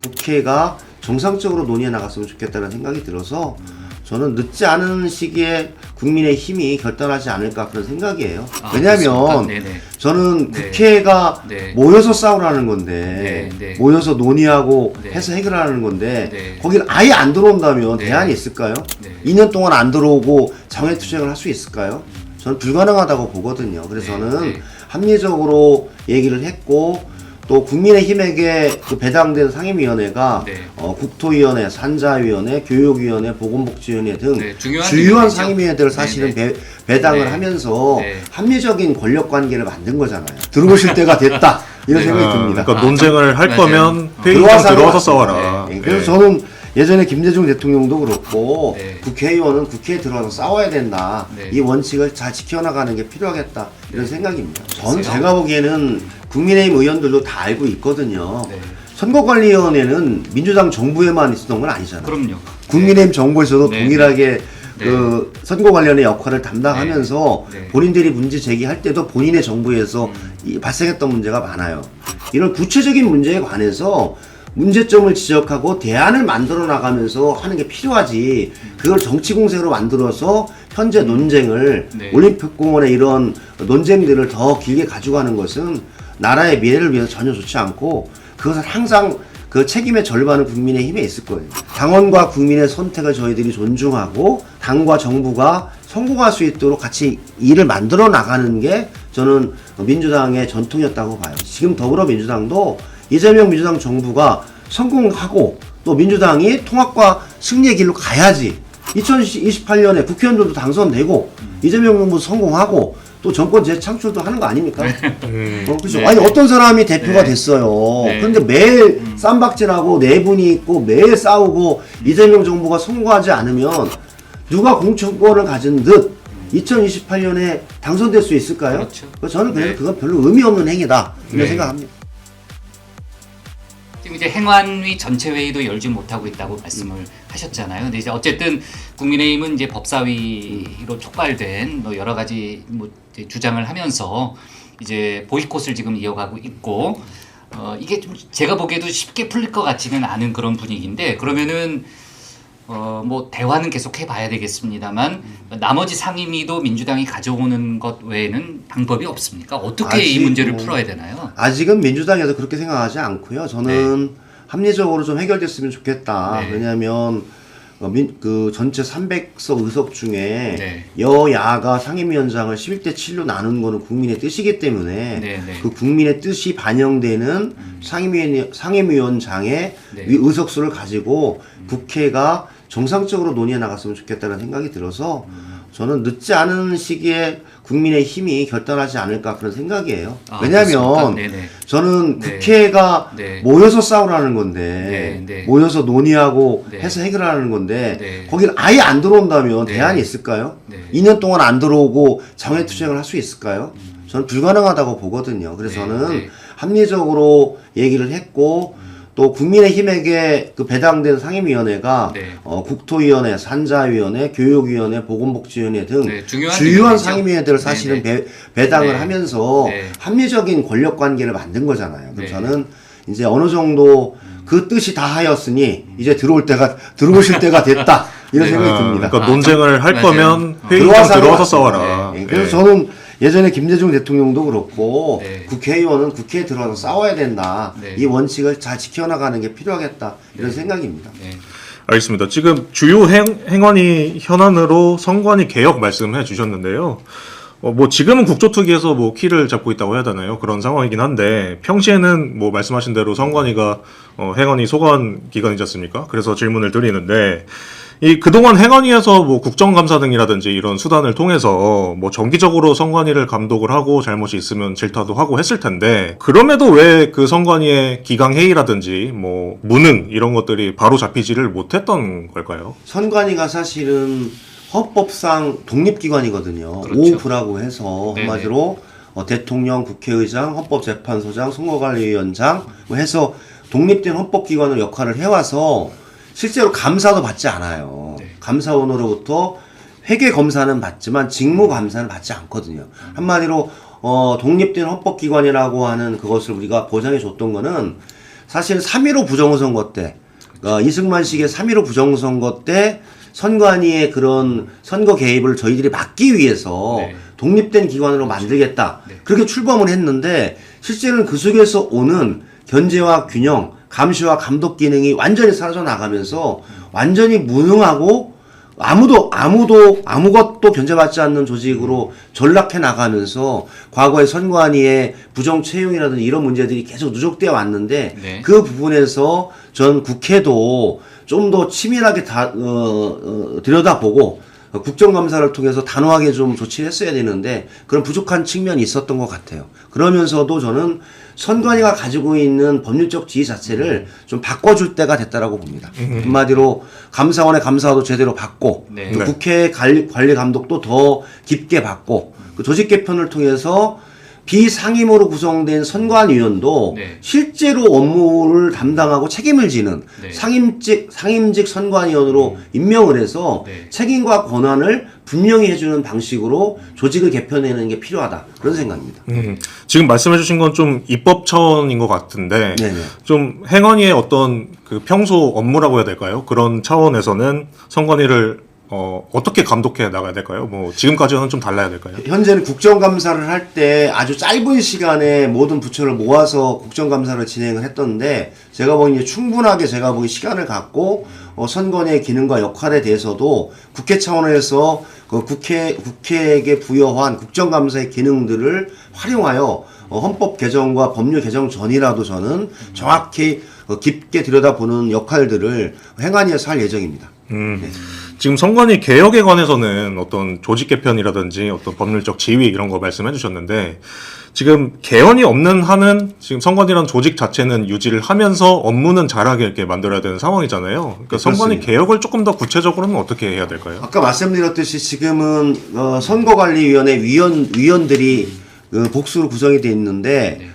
국회가 정상적으로 논의해 나갔으면 좋겠다는 생각이 들어서 저는 늦지 않은 시기에 국민의 힘이 결단하지 않을까 그런 생각이에요. 왜냐하면 저는 네. 국회가 네. 모여서 싸우라는 건데 네. 모여서 논의하고 네. 해서 해결하는 건데 네. 거기는 아예 안 들어온다면 네. 대안이 있을까요? 네. 2년 동안 안 들어오고 장외투쟁을 할 수 있을까요? 저는 불가능하다고 보거든요. 그래서 네. 저는 네. 합리적으로 얘기를 했고 또 국민의힘에게 그 배당된 상임위원회가 네. 국토위원회, 산자위원회, 교육위원회, 보건복지위원회 등 네, 중요한 주요한 위원회죠. 상임위원회들을 사실은 네, 배당을 네. 하면서 네. 합리적인 권력관계를 만든 거잖아요. 들어오실 때가 됐다 이런 네. 생각이 듭니다. 그러니까 논쟁을 할 맞아요. 거면 들어와서 회의장 들어와서 하는 싸워라. 네. 그래서 저는 예전에 김대중 대통령도 그렇고 네. 국회의원은 국회에 들어와서 싸워야 된다. 네. 이 원칙을 잘 지켜나가는 게 필요하겠다. 이런 생각입니다. 저는 글쎄요. 제가 보기에는 국민의힘 의원들도 다 알고 있거든요. 네. 선거관리위원회는 민주당 정부에만 있었던 건 아니잖아요. 그럼요. 국민의힘 정부에서도 네. 동일하게 네. 그 선거관련의 역할을 담당하면서 네. 네. 본인들이 문제 제기할 때도 본인의 정부에서 발생했던 문제가 많아요. 이런 구체적인 문제에 관해서 문제점을 지적하고 대안을 만들어 나가면서 하는 게 필요하지. 그걸 정치 공세로 만들어서 현재 논쟁을 네. 올림픽공원의 이런 논쟁들을 더 길게 가져가는 것은 나라의 미래를 위해서 전혀 좋지 않고 그것은 항상 그 책임의 절반은 국민의힘에 있을 거예요. 당원과 국민의 선택을 저희들이 존중하고 당과 정부가 성공할 수 있도록 같이 일을 만들어 나가는 게 저는 민주당의 전통이었다고 봐요. 지금 더불어민주당도 이재명 민주당 정부가 성공하고 또 민주당이 통합과 승리의 길로 가야지. 2028년에 국회의원들도 당선되고 이재명 정부 성공하고 또 정권 재창출도 하는 거 아닙니까? 그렇죠. 네. 아니 어떤 사람이 대표가 네. 됐어요. 네. 그런데 매일 쌈박질하고 내분이 있고 매일 싸우고 이재명 정부가 성공하지 않으면 누가 공천권을 가진 듯 2028년에 당선될 수 있을까요? 그렇죠. 저는 그래서 네. 그건 별로 의미 없는 행위다 이런 네. 생각합니다. 지금 이제 행안위 전체 회의도 열지 못하고 있다고 말씀을 하셨잖아요. 근데 이제 어쨌든 국민의힘은 이제 법사위로 촉발된 뭐 여러 가지 뭐 이제 주장을 하면서 이제 보이콧을 지금 이어가고 있고 이게 좀 제가 보기에도 쉽게 풀릴 것 같지는 않은 그런 분위기인데 그러면은 뭐 대화는 계속 해봐야 되겠습니다만 나머지 상임위도 민주당이 가져오는 것 외에는 방법이 없습니까? 어떻게 이 아직 문제를 뭐 풀어야 되나요? 아직은 민주당에서 그렇게 생각하지 않고요. 저는 합리적으로 좀 해결됐으면 좋겠다. 네. 왜냐하면 그 전체 300석 의석 중에 네. 여야가 상임위원장을 11대 7로 나눈 거는 국민의 뜻이기 때문에 네, 네. 그 국민의 뜻이 반영되는 상임위원장의 네. 의석수를 가지고 국회가 정상적으로 논의해 나갔으면 좋겠다는 생각이 들어서 저는 늦지 않은 시기에 국민의 힘이 결단하지 않을까 그런 생각이에요. 왜냐하면 네네. 저는 네. 국회가 네. 모여서 싸우라는 건데 네, 네. 모여서 논의하고 네. 해서 해결하는 건데 네. 거기는 아예 안 들어온다면 네. 대안이 있을까요? 네. 2년 동안 안 들어오고 장외투쟁을 할 수 있을까요? 저는 불가능하다고 보거든요. 그래서 네, 저는 네. 합리적으로 얘기를 했고 또 국민의힘에게 그 배당된 상임위원회가 네. 국토위원회, 산자위원회, 교육위원회, 보건복지위원회 등 네, 중요한 주요한 위원회죠. 상임위원회들을 사실은 네, 배당을 네. 하면서 네. 합리적인 권력관계를 만든 거잖아요. 그래서 네. 저는 이제 어느 정도 그 뜻이 다 하였으니 이제 들어오실 때가 됐다 이런 네. 생각이 듭니다. 그러니까 논쟁을 할 맞아요. 거면 어. 회의장 들어와서 들어와서 하는 싸워라. 네. 그래서 네. 저는 예전에 김대중 대통령도 그렇고 네. 국회의원은 국회에 들어와서 싸워야 된다. 네. 이 원칙을 잘 지켜나가는 게 필요하겠다. 이런 생각입니다. 네. 알겠습니다. 지금 주요 행안위 현안으로 선관위 개혁 말씀해 주셨는데요. 뭐 지금은 국조특위에서 뭐 키를 잡고 있다고 해야 되나요? 그런 상황이긴 한데 평시에는 뭐 말씀하신 대로 선관위가 행안위 소관 기관이지 않습니까? 그래서 질문을 드리는데 이 그동안 행안위에서 뭐 국정감사 등이라든지 이런 수단을 통해서 뭐 정기적으로 선관위를 감독을 하고 잘못이 있으면 질타도 하고 했을 텐데 그럼에도 왜 그 선관위의 기강 회의라든지 뭐 무능 이런 것들이 바로 잡히지를 못했던 걸까요? 선관위가 사실은 헌법상 독립기관이거든요. 그렇죠. 오부라고 해서 네네. 한마디로 대통령, 국회의장, 헌법재판소장, 선거관리위원장 뭐 해서 독립된 헌법기관의 역할을 해와서 실제로 감사도 받지 않아요. 네. 감사원으로부터 회계검사는 받지만 직무감사는 받지 않거든요. 한마디로 독립된 헌법기관이라고 하는 그것을 우리가 보장해 줬던 거는 사실 3.15 부정선거 때 이승만식의 3.15 부정선거 때 선관위의 그런 선거 개입을 저희들이 막기 위해서 네. 독립된 기관으로 만들겠다. 네. 그렇게 출범을 했는데 실제로는 그 속에서 오는 견제와 균형, 감시와 감독 기능이 완전히 사라져 나가면서 완전히 무능하고 아무것도 견제받지 않는 조직으로 전락해 나가면서 과거의 선관위의 부정 채용이라든지 이런 문제들이 계속 누적되어 왔는데 네. 그 부분에서 전 국회도 좀 더 치밀하게 들여다보고 국정감사를 통해서 단호하게 좀 조치를 했어야 되는데 그런 부족한 측면이 있었던 것 같아요. 그러면서도 저는 선관위가 가지고 있는 법률적 지위 자체를 좀 바꿔줄 때가 됐다라고 봅니다. 한마디로 감사원의 감사도 제대로 받고 네. 또 네. 국회 관리 감독도 더 깊게 받고 그 조직 개편을 통해서 비상임으로 구성된 선관위원도 네. 실제로 업무를 담당하고 책임을 지는 네. 상임직 선관위원으로 임명을 해서 네. 책임과 권한을 분명히 해주는 방식으로 조직을 개편해내는 게 필요하다 그런 생각입니다. 지금 말씀해주신 건 좀 입법 차원인 것 같은데 네네. 좀 행언위의 어떤 그 평소 업무라고 해야 될까요? 그런 차원에서는 선관위를 어떻게 감독해 나가야 될까요? 뭐 지금까지는 좀 달라야 될까요? 현재는 국정감사를 할 때 아주 짧은 시간에 모든 부처를 모아서 국정감사를 진행을 했던데 제가 보기에 충분하게 시간을 갖고 선관위의 기능과 역할에 대해서도 국회 차원에서 그 국회에게 부여한 국정감사의 기능들을 활용하여 헌법 개정과 법률 개정 전이라도 저는 정확히 깊게 들여다보는 역할들을 행안위에서 할 예정입니다. 네. 지금 선관위 개혁에 관해서는 어떤 조직 개편이라든지 어떤 법률적 지위 이런 거 말씀해 주셨는데 지금 개헌이 없는 한은 지금 선관위란 조직 자체는 유지를 하면서 업무는 잘하게 이렇게 만들어야 되는 상황이잖아요. 그러니까 선관위 그렇습니다. 개혁을 조금 더 구체적으로는 어떻게 해야 될까요? 아까 말씀드렸듯이 지금은 선거관리위원회 위원들이 복수로 구성이 돼 있는데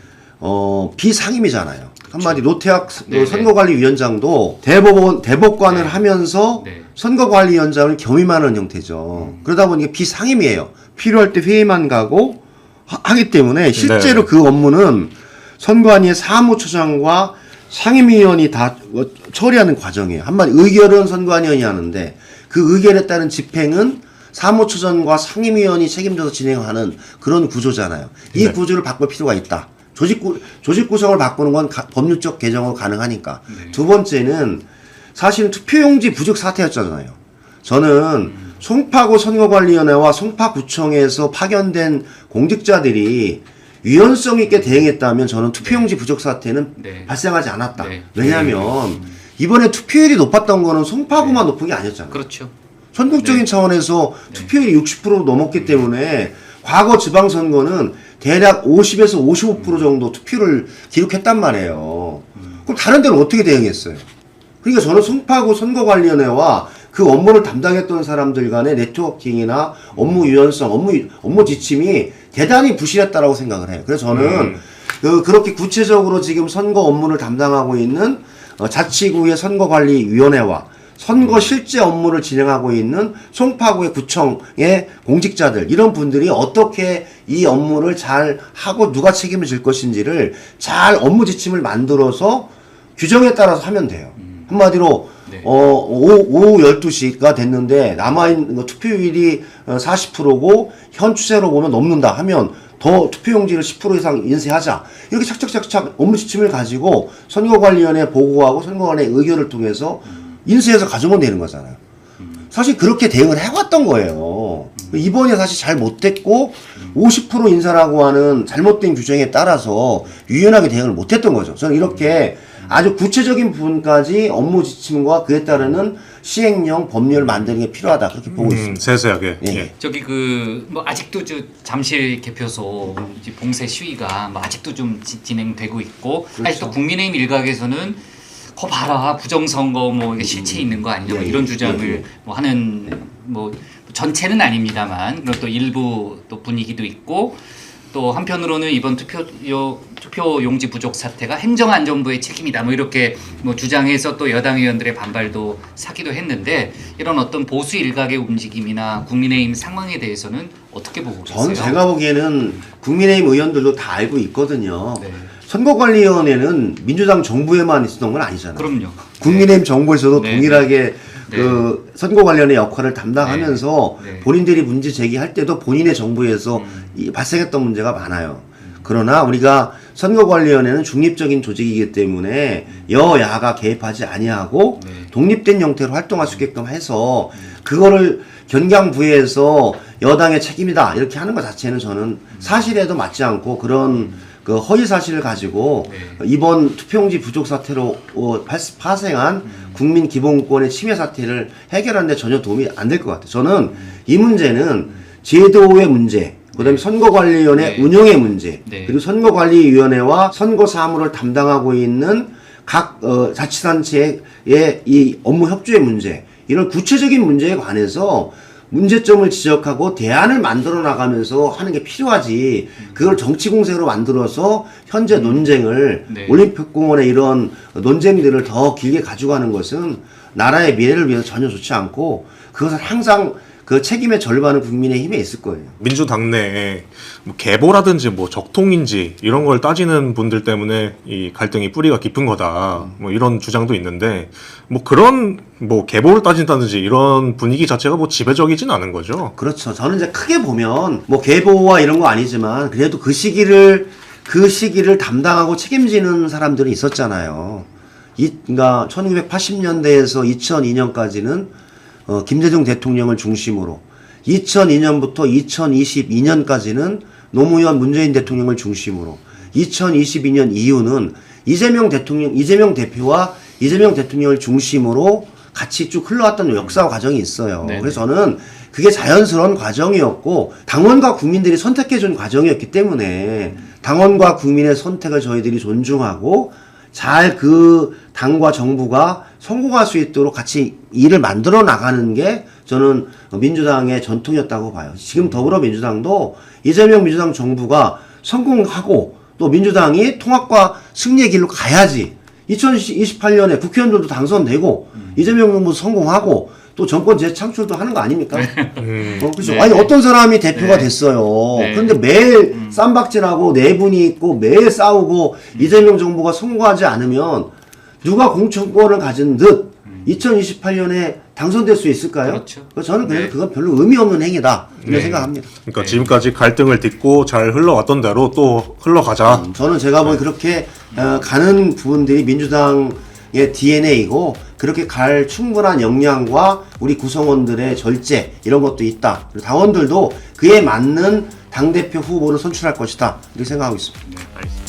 비상임이잖아요. 한마디 노태학 네. 선거관리위원장도 대법관을 네. 하면서 네. 선거관리위원장을 겸임하는 형태죠. 그러다 보니까 비상임이에요. 필요할 때 회의만 가고 하기 때문에 실제로 네. 그 업무는 선관위의 사무처장과 상임위원이 다 처리하는 과정이에요. 한마디 의결은 선관위원이 하는데 그 의결에 따른 집행은 사무처장과 상임위원이 책임져서 진행하는 그런 구조잖아요. 이 네. 구조를 바꿀 필요가 있다. 조직 구성을 바꾸는 건 법률적 개정으로 가능하니까. 네. 두 번째는 사실은 투표용지 부족 사태였잖아요. 저는 송파구 선거관리위원회와 송파구청에서 파견된 공직자들이 유연성 있게 대응했다면 저는 투표용지 부족 사태는 네. 발생하지 않았다. 네. 왜냐하면 이번에 투표율이 높았던 거는 송파구만 높은 게 아니었잖아요. 그렇죠. 전국적인 네. 차원에서 투표율이 60% 넘었기 때문에 과거 지방선거는 대략 50에서 55% 정도 투표를 기록했단 말이에요. 그럼 다른 데는 어떻게 대응했어요? 그러니까 저는 송파구 선거관리위원회와 그 업무를 담당했던 사람들 간의 네트워킹이나 업무 유연성, 업무 지침이 대단히 부실했다라고 생각을 해요. 그래서 저는 그렇게 구체적으로 지금 선거 업무를 담당하고 있는 자치구의 선거관리위원회와 선거 실제 업무를 진행하고 있는 송파구의 구청의 공직자들 이런 분들이 어떻게 이 업무를 잘 하고 누가 책임을 질 것인지를 잘 업무 지침을 만들어서 규정에 따라서 하면 돼요. 한마디로 네. 오후 12시가 됐는데 남아있는 투표율이 40%고 현 추세로 보면 넘는다 하면 더 투표용지를 10% 이상 인쇄하자. 이렇게 착착착착 업무 지침을 가지고 선거관리위원회에 보고하고 선거관리의 의결을 통해서 인쇄해서 가져오면 되는 거잖아요. 사실 그렇게 대응을 해왔던 거예요. 이번에 사실 잘 못했고 50% 인사라고 하는 잘못된 규정에 따라서 유연하게 대응을 못했던 거죠. 저는 이렇게 아주 구체적인 부분까지 업무 지침과 그에 따르는 시행령 법률을 만드는 게 필요하다 그렇게 보고 있습니다. 세세하게. 예. 예. 저기 뭐 아직도 잠실 개표소 이제 봉쇄 시위가 뭐 아직도 좀 진행되고 있고 그렇죠. 아직도 국민의힘 일각에서는 거 봐라 부정선거 뭐 이게 실체 있는 거 아니냐 뭐 예, 이런 주장을 예. 뭐 하는 뭐 전체는 아닙니다만 그런 또 일부 또 분위기도 있고 또 한편으로는 이번 투표 용지 부족 사태가 행정안전부의 책임이다. 뭐 이렇게 뭐 주장해서 또 여당 의원들의 반발도 사기도 했는데 이런 어떤 보수 일각의 움직임이나 국민의힘 상황에 대해서는 어떻게 보고 계세요? 전 제가 보기에는 국민의힘 의원들도 다 알고 있거든요. 네. 선거관리위원회는 민주당 정부에만 있었던 건 아니잖아요. 그럼요. 국민의힘 정부에서도 네. 동일하게 네. 그 선거 관련의 역할을 담당하면서 네. 네. 본인들이 문제 제기할 때도 본인의 정부에서 발생했던 문제가 많아요. 그러나 우리가 선거관리위원회는 중립적인 조직이기 때문에 여야가 개입하지 아니하고 네. 독립된 형태로 활동할 수 있게끔 해서 그거를 견강부에서 여당의 책임이다 이렇게 하는 것 자체는 저는 사실에도 맞지 않고 그런 그 허위 사실을 가지고 네. 이번 투표용지 부족 사태로 파생한 국민 기본권의 침해 사태를 해결하는 데 전혀 도움이 안 될 것 같아요. 저는 이 문제는 제도의 문제, 그다음에 선거관리위원회 네. 운영의 문제, 네. 그리고 선거관리위원회와 선거 사무를 담당하고 있는 각 자치단체의 이 업무 협조의 문제, 이런 구체적인 문제에 관해서 문제점을 지적하고 대안을 만들어 나가면서 하는 게 필요하지. 그걸 정치 공세로 만들어서 현재 논쟁을 네. 올림픽공원의 이런 논쟁들을 더 길게 가져가는 것은 나라의 미래를 위해서 전혀 좋지 않고 그것은 항상 그 책임의 절반은 국민의힘에 있을 거예요. 민주당 내에 뭐 계보라든지 뭐 적통인지 이런 걸 따지는 분들 때문에 이 갈등이 뿌리가 깊은 거다. 뭐 이런 주장도 있는데 뭐 그런 뭐 계보를 따진다든지 이런 분위기 자체가 뭐 지배적이진 않은 거죠. 그렇죠. 저는 이제 크게 보면 뭐 계보와 이런 거 아니지만 그래도 그 시기를 담당하고 책임지는 사람들이 있었잖아요. 그러니까 1980년대에서 2002년까지는 김대중 대통령을 중심으로 2002년부터 2022년까지는 노무현 문재인 대통령을 중심으로 2022년 이후는 이재명 대표와 이재명 대통령을 중심으로 같이 쭉 흘러왔던 역사 과정이 있어요. 네네. 그래서 저는 그게 자연스러운 과정이었고 당원과 국민들이 선택해준 과정이었기 때문에 당원과 국민의 선택을 저희들이 존중하고 잘 그 당과 정부가 성공할 수 있도록 같이 일을 만들어 나가는 게 저는 민주당의 전통이었다고 봐요. 지금 더불어민주당도 이재명 민주당 정부가 성공하고 또 민주당이 통합과 승리의 길로 가야지 2028년에 국회의원들도 당선되고 이재명 정부 성공하고 또 정권 재창출도 하는 거 아닙니까? 그렇죠. 네. 아니 어떤 사람이 대표가 네. 됐어요. 네. 그런데 매일 쌈박질하고 내분이 있고 매일 싸우고 이재명 정부가 성공하지 않으면 누가 공천권을 가진 듯 2028년에 당선될 수 있을까요? 그렇죠. 저는 그래서 네. 그건 별로 의미 없는 행위다 이렇게 네. 생각합니다. 그러니까 지금까지 갈등을 딛고 잘 흘러왔던 대로 또 흘러가자. 저는 제가 보기 그렇게 가는 부분들이 민주당의 DNA이고 그렇게 갈 충분한 역량과 우리 구성원들의 절제 이런 것도 있다. 그리고 당원들도 그에 맞는 당대표 후보를 선출할 것이다 이렇게 생각하고 있습니다. 네, 알겠습니다.